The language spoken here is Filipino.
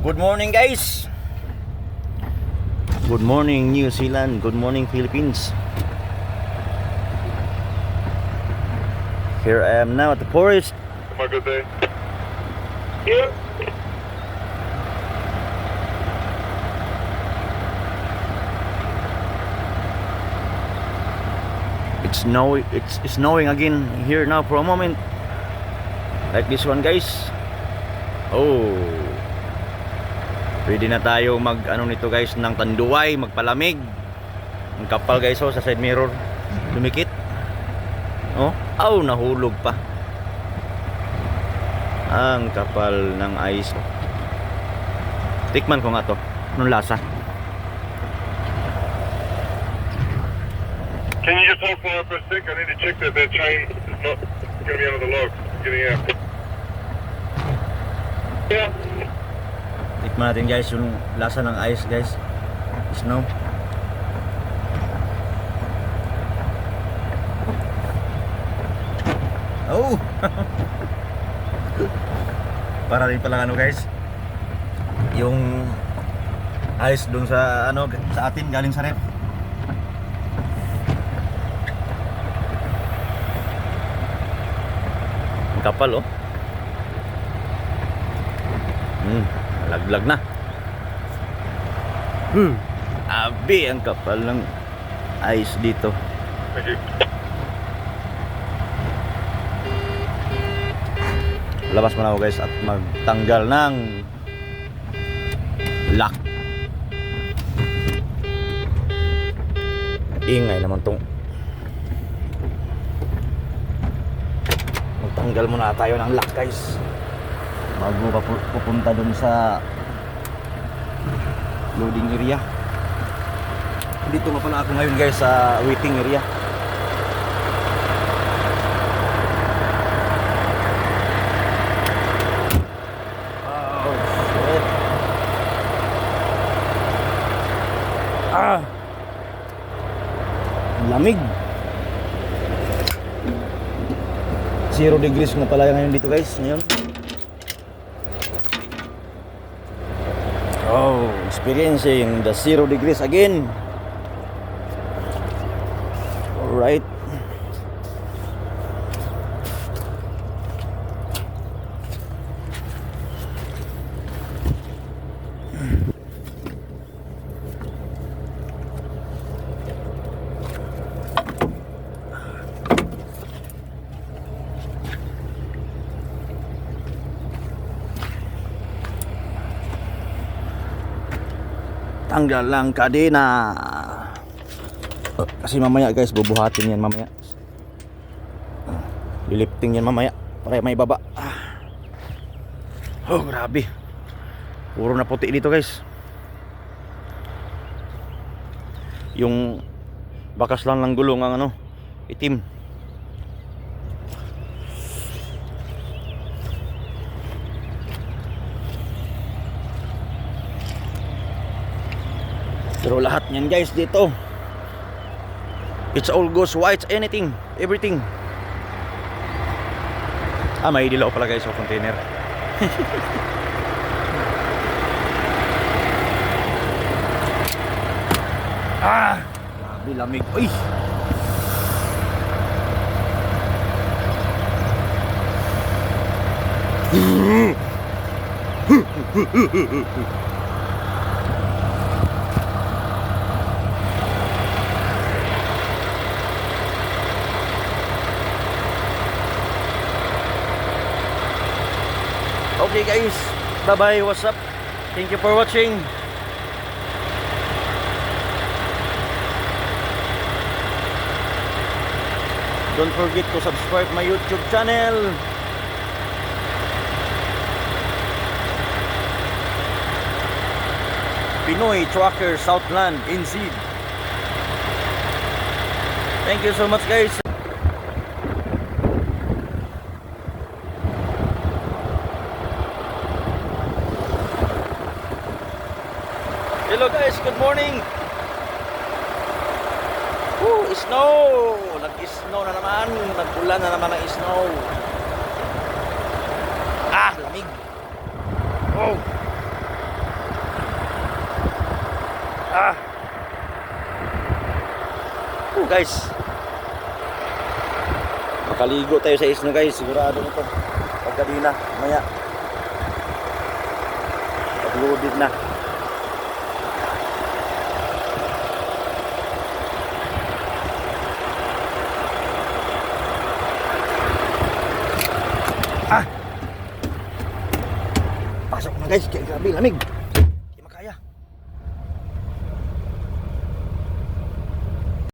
Good morning guys. Good morning New Zealand. Good morning Philippines. Here I am now at the forest. Have a good day. Yeah. It's snowing again here now for a moment. Like this one guys. Oh. Pwede na tayo mag ano nito guys ng tanduay, magpalamig. Ang kapal guys oh sa side mirror. Dumikit. Oh, nahulog pa. Ang kapal ng ice. Tikman ko nga to. Anong lasa? Can you just hold for a sec? I need to check that train is not going to be under the log. Getting out. Yeah. Tikman natin guys yung lasa ng ice guys. Snow. Oh. Para rin pala ano guys. Yung ice dun sa ano sa atin galing sa ref. Ang kapal oh. Laglag na. Abi ang kapal ng ice dito. Thank you. Labas muna ako guys at magtanggal ng lock. Ingay naman tong. Magtanggal muna tayo ng lock guys bago pa pupunta dun sa loading area. Dito na pala ako ngayon guys sa waiting area. Oh shit. Lamig. 0 degrees na pala ngayon dito guys ngayon. Oh, experiencing the 0 degrees again. Alright. Tanggal lang kadena. Kasi mamaya guys bubuhatin yan mamaya. Lilifting yan mamaya para may baba. Oh grabe. Puro na puti dito guys. Yung bakas lang ng gulong ang ano itim. Pero lahat niyan guys dito, it's all goes white, anything, everything. May dilaw pala guys sa container. Grabe lamig. Uy. Okay guys, bye bye, what's up? Thank you for watching. Don't forget to subscribe my YouTube channel. Pinoy Trucker Southland NZ. Thank you so much guys. Hello guys, good morning. Snow. Nag-snow na naman. Nag-ulan na naman ng snow. Lamig. Oh. guys. Makaligo tayo sa isno guys. Sigurado nito. Pagkadina, maya. Pag-loaded na. Pasok na guys, kaya grabe lamig.